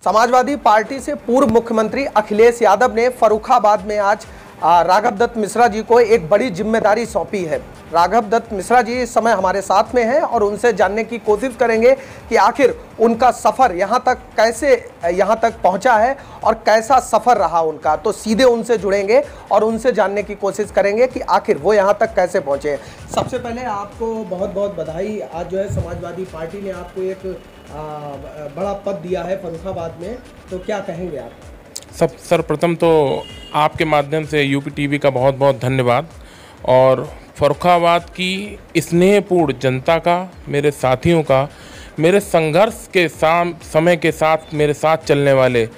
Samajwadi party से पूर्व मुख्यमंत्री अखिलेश यादव ने फर्रुखाबाद में आज राघव दत्त मिश्रा जी को एक बड़ी जिम्मेदारी सौंपी है। राघव दत्त मिश्रा जी इस समय हमारे साथ में हैं और उनसे जानने की कोशिश करेंगे कि आखिर उनका सफ़र यहाँ तक कैसे यहाँ तक पहुँचा है और कैसा सफ़र रहा उनका। तो सीधे उनसे जुड़ेंगे और उनसे जानने की कोशिश करेंगे कि आखिर वो यहाँ तक कैसे पहुँचे। सबसे पहले आपको बहुत बहुत बधाई। आज जो है समाजवादी पार्टी ने आपको एक बड़ा पद दिया है फर्रुखाबाद में, तो क्या कहेंगे आप? सर्वप्रथम तो आपके माध्यम से यूपी टीवी का बहुत बहुत धन्यवाद और फर्रुखाबाद की स्नेहपूर्ण जनता का, मेरे साथियों का, मेरे संघर्ष के समय के साथ मेरे साथ चलने वाले,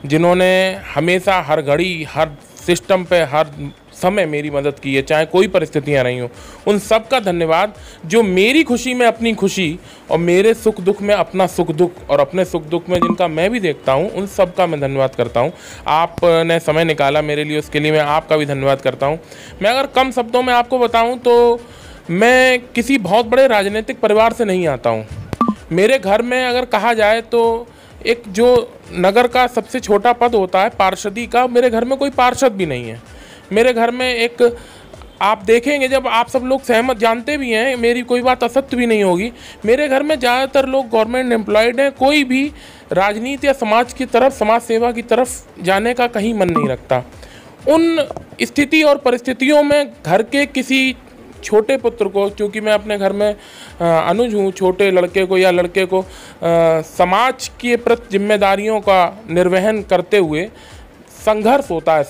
जिन्होंने हमेशा हर घड़ी हर सिस्टम पे हर समय मेरी मदद की है, चाहे कोई परिस्थितियां रही हों, उन सब का धन्यवाद। जो मेरी खुशी में अपनी खुशी और मेरे सुख दुख में अपना सुख दुख और अपने सुख दुख में जिनका मैं भी देखता हूं, उन सब का मैं धन्यवाद करता हूं। आपने समय निकाला मेरे लिए, उसके लिए मैं आपका भी धन्यवाद करता हूं। मैं अगर कम शब्दों में आपको बताऊं तो मैं किसी बहुत बड़े राजनीतिक परिवार से नहीं आता हूँ। मेरे घर में अगर कहा जाए तो एक जो नगर का सबसे छोटा पद होता है पार्षदी का, मेरे घर में कोई पार्षद भी नहीं है। मेरे घर में एक, आप देखेंगे जब आप सब लोग सहमत, जानते भी हैं, मेरी कोई बात असत्य भी नहीं होगी, मेरे घर में ज़्यादातर लोग गवर्नमेंट एम्प्लॉयड हैं। कोई भी राजनीति या समाज की तरफ, समाज सेवा की तरफ जाने का कहीं मन नहीं रखता। उन स्थिति और परिस्थितियों में घर के किसी छोटे पुत्र को, क्योंकि मैं अपने घर में अनुज हूँ, छोटे लड़के को या लड़के को समाज के प्रति जिम्मेदारियों का निर्वहन करते हुए संघर्ष होता है।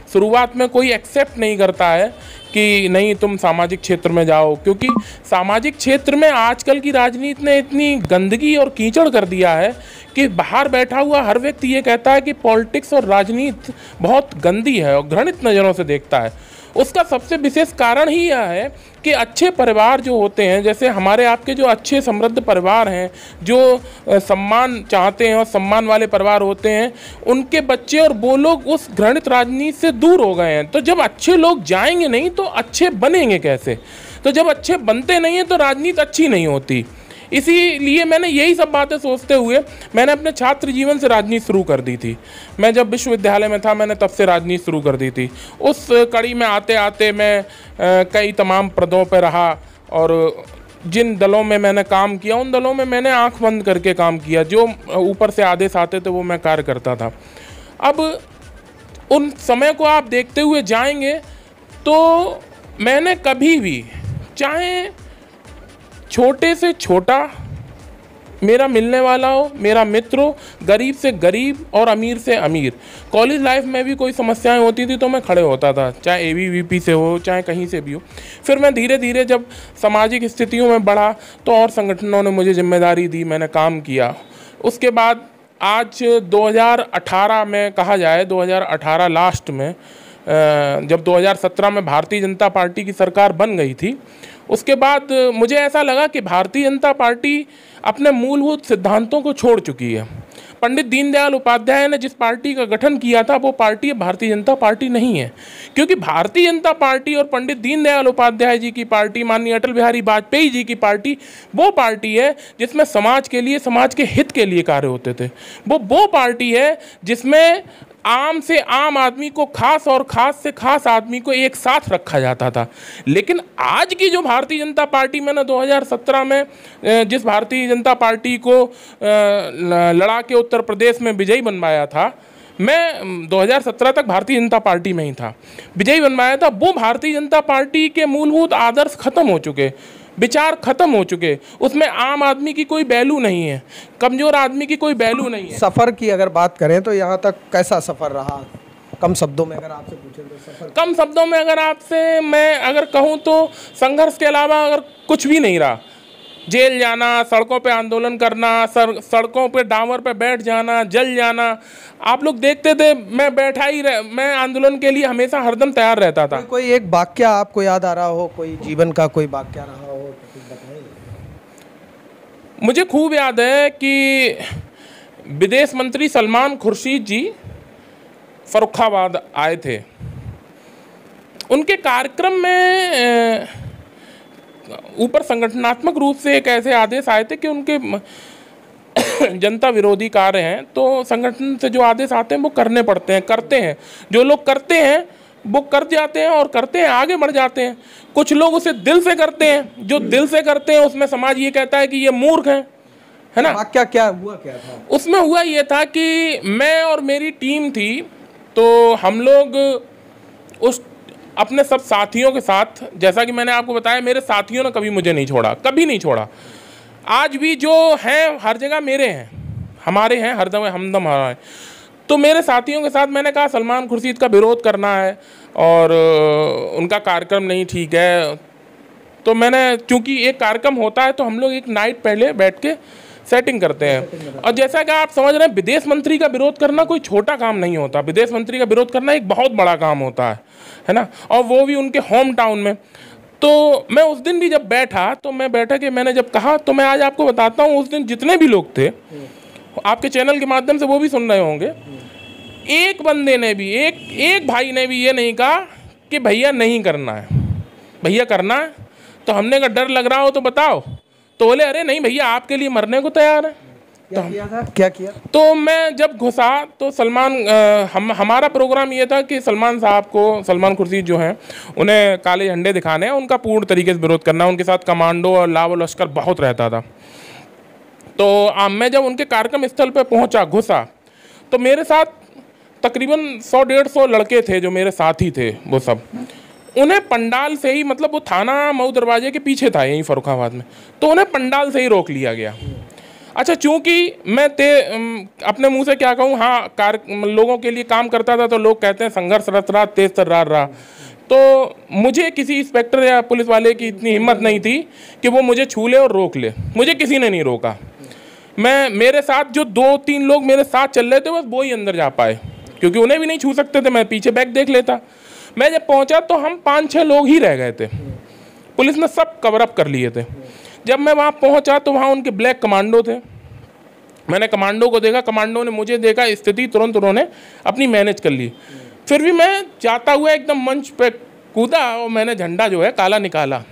शुरुआत में कोई एक्सेप्ट नहीं करता है कि नहीं तुम सामाजिक क्षेत्र में जाओ, क्योंकि सामाजिक क्षेत्र में आजकल की राजनीति ने इतनी गंदगी और कीचड़ कर दिया है कि बाहर बैठा हुआ हर व्यक्ति ये कहता है कि पॉलिटिक्स और राजनीति बहुत गंदी है और घृणित नज़रों से देखता है। उसका सबसे विशेष कारण ही यह है कि अच्छे परिवार जो होते हैं, जैसे हमारे आपके जो अच्छे समृद्ध परिवार हैं, जो सम्मान चाहते हैं और सम्मान वाले परिवार होते हैं, उनके बच्चे और वो लोग उस घृणित राजनीति से दूर हो गए हैं। तो जब अच्छे लोग जाएंगे नहीं तो अच्छे बनेंगे कैसे? तो जब अच्छे बनते नहीं हैं तो राजनीति अच्छी नहीं होती। इसीलिए मैंने यही सब बातें सोचते हुए मैंने अपने छात्र जीवन से राजनीति शुरू कर दी थी। मैं जब विश्वविद्यालय में था मैंने तब से राजनीति शुरू कर दी थी। उस कड़ी में आते आते मैं कई तमाम पदों पर रहा और जिन दलों में मैंने काम किया उन दलों में मैंने आंख बंद करके काम किया। जो ऊपर से आदेश आते थे वो मैं कार्य करता था। अब उन समय को आप देखते हुए जाएंगे तो मैंने कभी भी, चाहे छोटे से छोटा मेरा मिलने वाला हो, मेरा मित्र हो, गरीब से गरीब और अमीर से अमीर, कॉलेज लाइफ में भी कोई समस्याएं होती थी तो मैं खड़े होता था, चाहे एबीवीपी से हो चाहे कहीं से भी हो। फिर मैं धीरे धीरे जब सामाजिक स्थितियों में बढ़ा तो और संगठनों ने मुझे जिम्मेदारी दी, मैंने काम किया। उसके बाद आज 2018 में कहा जाए, 2018 लास्ट में जब 2017 में भारतीय जनता पार्टी की सरकार बन गई थी, उसके बाद मुझे ऐसा लगा कि भारतीय जनता पार्टी अपने मूलभूत सिद्धांतों को छोड़ चुकी है। पंडित दीनदयाल उपाध्याय ने जिस पार्टी का गठन किया था वो पार्टी भारतीय जनता पार्टी नहीं है, क्योंकि भारतीय जनता पार्टी और पंडित दीनदयाल उपाध्याय जी की पार्टी, माननीय अटल बिहारी वाजपेयी जी की पार्टी, वो पार्टी है जिसमें समाज के लिए, समाज के हित के लिए कार्य होते थे। वो पार्टी है जिसमें आम से आम आदमी को खास और खास से खास आदमी को एक साथ रखा जाता था। लेकिन आज की जो भारतीय जनता पार्टी, मैंने 2017 में जिस भारतीय जनता पार्टी को लड़ा के उत्तर प्रदेश में विजयी बनवाया था, मैं 2017 तक भारतीय जनता पार्टी में ही था, विजयी बनवाया था, वो भारतीय जनता पार्टी के मूलभूत आदर्श खत्म हो चुके, विचार खत्म हो चुके। उसमें आम आदमी की कोई वैल्यू नहीं है, कमज़ोर आदमी की कोई वैल्यू नहीं है। सफ़र की अगर बात करें तो यहाँ तक कैसा सफ़र रहा? कम शब्दों में अगर आपसे पूछें तो सफ़र, कम शब्दों में अगर आपसे मैं अगर कहूँ तो संघर्ष के अलावा अगर कुछ भी नहीं रहा। जेल जाना, सड़कों पे आंदोलन करना, सड़कों पे डामर पे बैठ जाना, जल जाना, आप लोग देखते थे, मैं बैठा ही मैं आंदोलन के लिए हमेशा हरदम तैयार रहता था। कोई एक वाक्य आपको याद आ रहा हो, कोई जीवन का कोई वाक्य रहा हो तो कुछ बताइए। मुझे खूब याद है कि विदेश मंत्री सलमान खुर्शीद जी फर्रुखाबाद आए थे। उनके कार्यक्रम में ऊपर संगठनात्मक रूप से एक ऐसे आदेश आए थे कि उनके जनता विरोधी कार्य हैं तो संगठन से जो आदेश आते हैं वो करने पड़ते हैं, करते हैं। जो लोग करते हैं वो कर जाते हैं और करते हैं, आगे बढ़ जाते हैं। कुछ लोग उसे दिल से करते हैं, जो दिल से करते हैं उसमें समाज ये कहता है कि ये मूर्ख हैं, है ना। क्या हुआ क्या था उसमें? हुआ ये था कि मैं और मेरी टीम थी, तो हम लोग उस अपने सब साथियोों के साथ, जैसा कि मैंने आपको बताया, मेरे साथियों ने कभी मुझे नहीं छोड़ा, कभी नहीं छोड़ा। आज भी जो हैं हर जगह मेरे हैं, हमारे हैं, हरदम हमदम हमारा है। तो मेरे साथियों के साथ मैंने कहा सलमान खुर्शीद का विरोध करना है और उनका कार्यक्रम नहीं ठीक है। तो मैंने, चूँकि एक कार्यक्रम होता है तो हम लोग एक नाइट पहले बैठ के सेटिंग करते हैं। और जैसा कि आप समझ रहे हैं, विदेश मंत्री का विरोध करना कोई छोटा काम नहीं होता। विदेश मंत्री का विरोध करना एक बहुत बड़ा काम होता है ना, और वो भी उनके होम टाउन में। तो मैं उस दिन भी जब बैठा, तो मैं बैठा कि मैंने जब कहा, तो मैं आज आपको बताता हूँ, उस दिन जितने भी लोग थे, आपके चैनल के माध्यम से वो भी सुन रहे होंगे, एक बंदे ने भी, एक भाई ने भी ये नहीं कहा कि भैया नहीं करना है, भैया करना है। तो हमने का डर लग रहा हो तो बताओ, तो बोले अरे नहीं भैया, आपके लिए मरने को तैयार है। क्या किया? तो मैं जब घुसा तो हमारा प्रोग्राम ये था कि सलमान साहब को, सलमान खुर्शीद जो हैं, उन्हें काले झंडे दिखाने हैं, उनका पूर्ण तरीके से विरोध करना है। उनके साथ कमांडो और लाव लश्कर बहुत रहता था। तो मैं जब उनके कार्यक्रम स्थल पर पहुंचा, घुसा, तो मेरे साथ तकरीबन 100-150 लड़के थे जो मेरे साथी थे। वो सब उन्हें पंडाल से ही, मतलब वो थाना मऊ दरवाजे के पीछे था यहीं फर्रुखाबाद में, तो उन्हें पंडाल से ही रोक लिया गया। अच्छा, चूंकि मैं अपने मुंह से क्या कहूँ, हाँ, लोगों के लिए काम करता था, तो लोग कहते हैं संघर्षरत रहा, तेज तर्रार रहा। तो मुझे किसी इंस्पेक्टर या पुलिस वाले की इतनी हिम्मत नहीं थी कि वो मुझे छू ले और रोक ले। मुझे किसी ने नहीं रोका। मेरे साथ जो 2-3 लोग मेरे साथ चल रहे थे, बस वो ही अंदर जा पाए, क्योंकि उन्हें भी नहीं छू सकते थे। मैं पीछे बैक देख लेता। मैं जब पहुंचा तो हम 5-6 लोग ही रह गए थे। पुलिस ने सब कवर अप कर लिए थे। जब मैं वहाँ पहुंचा तो वहाँ उनके ब्लैक कमांडो थे। मैंने कमांडो को देखा, कमांडो ने मुझे देखा, स्थिति तुरंत उन्होंने अपनी मैनेज कर ली। फिर भी मैं जाता हुआ एकदम मंच पे कूदा और मैंने झंडा जो है काला निकाला।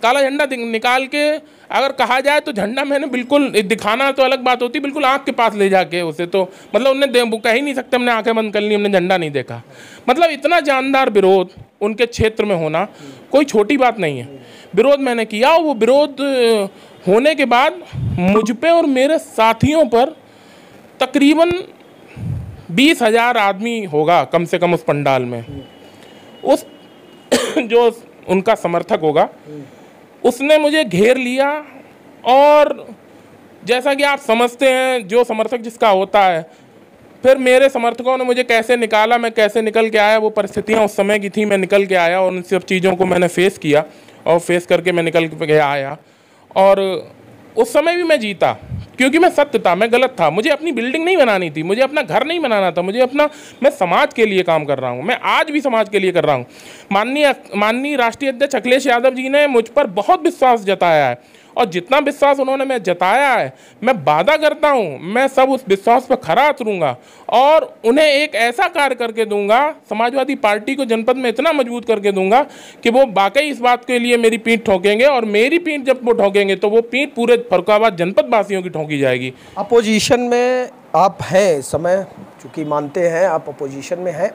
काला झंडा निकाल के, अगर कहा जाए तो झंडा मैंने बिल्कुल, दिखाना तो अलग बात होती, बिल्कुल आँख के पास ले जाके उसे, तो मतलब उन्हें कह ही नहीं सकते हमने आंखें बंद कर ली, हमने झंडा नहीं देखा। मतलब इतना जानदार विरोध उनके क्षेत्र में होना कोई छोटी बात नहीं है। विरोध मैंने किया, और वो विरोध होने के बाद मुझ पे और मेरे साथियों पर तकरीबन 20,000 आदमी होगा कम से कम उस पंडाल में। उस जो उनका समर्थक होगा, उसने मुझे घेर लिया। और जैसा कि आप समझते हैं, जो समर्थक जिसका होता है, फिर मेरे समर्थकों ने मुझे कैसे निकाला, मैं कैसे निकल के आया, वो परिस्थितियां उस समय की थी, मैं निकल के आया और उन सब चीज़ों को मैंने फेस किया और फेस करके मैं निकल के आया। और उस समय भी मैं जीता, क्योंकि मैं सत्य था, मैं गलत था। मुझे अपनी बिल्डिंग नहीं बनानी थी, मुझे अपना घर नहीं बनाना था, मैं समाज के लिए काम कर रहा हूँ। मैं आज भी समाज के लिए कर रहा हूँ। माननीय राष्ट्रीय अध्यक्ष अखिलेश यादव जी ने मुझ पर बहुत विश्वास जताया है, और जितना विश्वास उन्होंने मैं जताया है, मैं वादा करता हूँ मैं सब उस विश्वास पर खरा उतरूंगा और उन्हें एक ऐसा कार्य करके दूंगा, समाजवादी पार्टी को जनपद में इतना मजबूत करके दूंगा कि वो वाकई इस बात के लिए मेरी पीठ ठोकेंगे। और मेरी पीठ जब वो ठोकेंगे तो वो पीठ पूरे फर्रुखाबाद जनपद वासियों की ठोकी जाएगी। अपोजिशन में आप हैं इस समय, चूँकि मानते हैं आप अपोजिशन में हैं,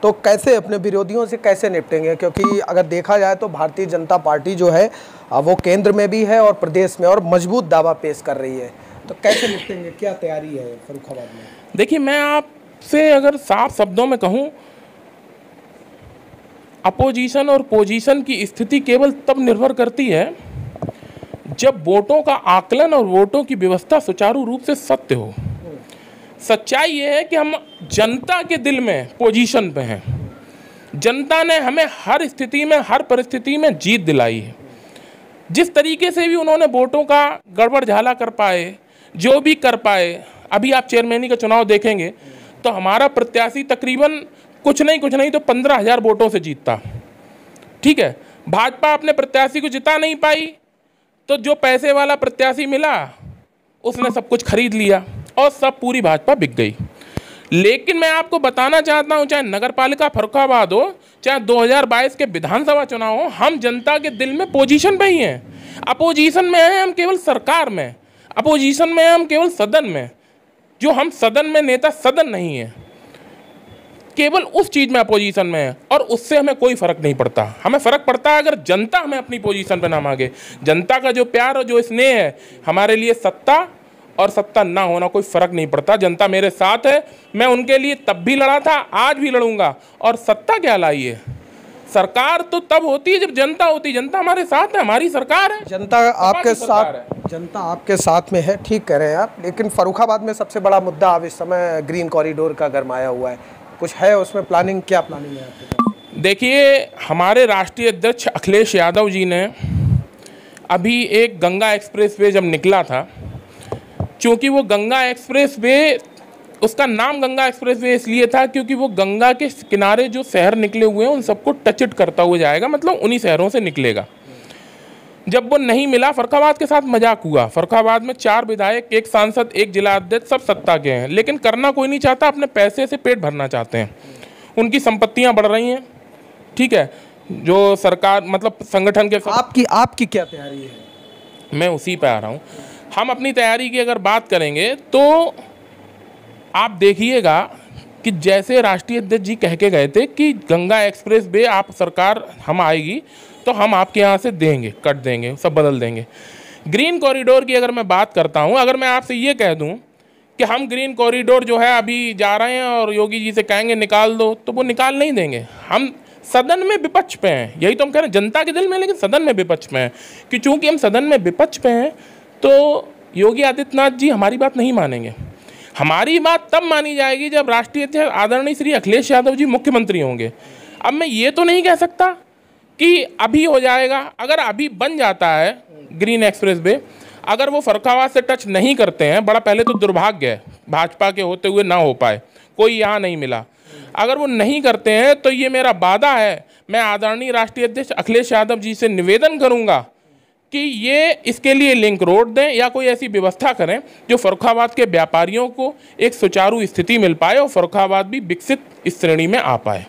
तो कैसे अपने विरोधियों से कैसे निपटेंगे? क्योंकि अगर देखा जाए तो भारतीय जनता पार्टी जो है वो केंद्र में भी है और प्रदेश में, और मजबूत दावा पेश कर रही है, तो कैसे निपटेंगे? क्या तैयारी है फर्रुखाबाद में? देखिए, मैं आपसे अगर साफ शब्दों में कहूँ, अपोजिशन और पोजीशन की स्थिति केवल तब निर्भर करती है जब वोटों का आकलन और वोटों की व्यवस्था सुचारू रूप से सत्य हो। सच्चाई ये है कि हम जनता के दिल में पोजीशन पे हैं। जनता ने हमें हर स्थिति में, हर परिस्थिति में जीत दिलाई है। जिस तरीके से भी उन्होंने वोटों का गड़बड़ झाला कर पाए, जो भी कर पाए, अभी आप चेयरमैनी का चुनाव देखेंगे तो हमारा प्रत्याशी तकरीबन कुछ नहीं तो 15,000 वोटों से जीतता। ठीक है, भाजपा अपने प्रत्याशी को जिता नहीं पाई, तो जो पैसे वाला प्रत्याशी मिला उसने सब कुछ खरीद लिया और सब पूरी भाजपा बिक गई। लेकिन मैं आपको बताना चाहता हूं, चाहे नगर पालिका फर्रुखाबाद हो, चाहे 2022 के विधानसभा चुनाव हो, हम जनता के दिल में पोजीशन पे ही हैं। अपोजिशन में हैं हम केवल सरकार में। अपोजिशन में हम केवल सदन में, जो हम सदन में नेता सदन नहीं है, केवल उस चीज़ में अपोजिशन में है, और उससे हमें कोई फ़र्क नहीं पड़ता। हमें फ़र्क पड़ता है अगर जनता हमें अपनी पोजीशन पे ना मांगे। जनता का जो प्यार और जो स्नेह है, हमारे लिए सत्ता और सत्ता ना होना कोई फ़र्क नहीं पड़ता। जनता मेरे साथ है, मैं उनके लिए तब भी लड़ा था, आज भी लड़ूंगा। और सत्ता क्या लाई है? सरकार तो तब होती है जब जनता होती है। जनता हमारे साथ है, हमारी सरकार है, जनता आपके साथ, जनता आपके साथ में है, ठीक कह रहे हैं आप। लेकिन फर्रुखाबाद में सबसे बड़ा मुद्दा अब इस समय ग्रीन कॉरिडोर का गरमाया हुआ है, कुछ है उसमें प्लानिंग? क्या प्लानिंग है आपके पास? देखिए, हमारे राष्ट्रीय अध्यक्ष अखिलेश यादव जी ने अभी एक गंगा एक्सप्रेस वे जब निकला था, क्योंकि वो गंगा एक्सप्रेस वे, उसका नाम गंगा एक्सप्रेस वे इसलिए था क्योंकि वो गंगा के किनारे जो शहर निकले हुए हैं उन सबको टचट करता हुआ जाएगा, मतलब उन्हीं शहरों से निकलेगा। जब वो नहीं मिला, फर्रुखाबाद के साथ मजाक हुआ। फर्रुखाबाद में 4 विधायक, 1 सांसद, 1 जिला अध्यक्ष, सब सत्ता के हैं, लेकिन करना कोई नहीं चाहता, अपने पैसे से पेट भरना चाहते हैं। उनकी संपत्तियां बढ़ रही हैं, ठीक है, जो सरकार मतलब संगठन के आपकी क्या तैयारी है? मैं उसी पे आ रहा हूँ। हम अपनी तैयारी की अगर बात करेंगे तो आप देखिएगा कि जैसे राष्ट्रीय अध्यक्ष जी कह के गए थे कि गंगा एक्सप्रेस वे आप सरकार हम आएगी तो हम आपके यहाँ से देंगे, कट देंगे, सब बदल देंगे। ग्रीन कॉरिडोर की अगर मैं बात करता हूँ, अगर मैं आपसे ये कह दूँ कि हम ग्रीन कॉरिडोर जो है अभी जा रहे हैं और योगी जी से कहेंगे निकाल दो, तो वो निकाल नहीं देंगे। हम सदन में विपक्ष पे हैं, यही तो हम कह रहे हैं, जनता के दिल में, लेकिन सदन में विपक्ष पे हैं। कि चूँकि हम सदन में विपक्ष पे हैं तो योगी आदित्यनाथ जी हमारी बात नहीं मानेंगे। हमारी बात तब मानी जाएगी जब राष्ट्रीय अध्यक्ष आदरणीय श्री अखिलेश यादव जी मुख्यमंत्री होंगे। अब मैं ये तो नहीं कह सकता कि अभी हो जाएगा। अगर अभी बन जाता है ग्रीन एक्सप्रेस वे, अगर वो फर्रुखाबाद से टच नहीं करते हैं, बड़ा पहले तो दुर्भाग्य है भाजपा के होते हुए ना हो पाए, कोई यहाँ नहीं मिला। अगर वो नहीं करते हैं तो ये मेरा वादा है, मैं आदरणीय राष्ट्रीय अध्यक्ष अखिलेश यादव जी से निवेदन करूँगा कि ये इसके लिए लिंक रोड दें या कोई ऐसी व्यवस्था करें जो फर्रुखाबाद के व्यापारियों को एक सुचारू स्थिति मिल पाए और फर्रुखाबाद भी विकसित इस श्रेणी में आ पाए।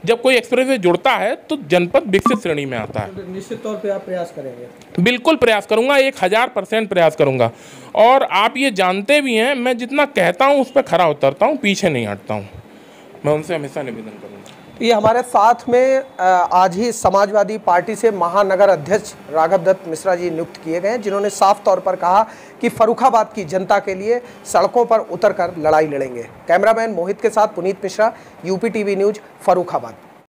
जब कोई एक्सप्रेसवे जुड़ता है तो जनपद विकसित श्रेणी में आता है। निश्चित तौर पे आप प्रयास करेंगे? बिल्कुल प्रयास करूंगा, 1000% प्रयास करूंगा। और आप ये जानते भी हैं, मैं जितना कहता हूं उस पर खरा उतरता हूं, पीछे नहीं हटता हूं। मैं उनसे हमेशा निवेदन करूंगा। ये हमारे साथ में आज ही समाजवादी पार्टी से महानगर अध्यक्ष राघव दत्त मिश्रा जी नियुक्त किए गए हैं, जिन्होंने साफ तौर पर कहा कि फर्रुखाबाद की जनता के लिए सड़कों पर उतरकर लड़ाई लड़ेंगे। कैमरामैन मोहित के साथ Puneet Mishra, UP TV news, Farrukhabad.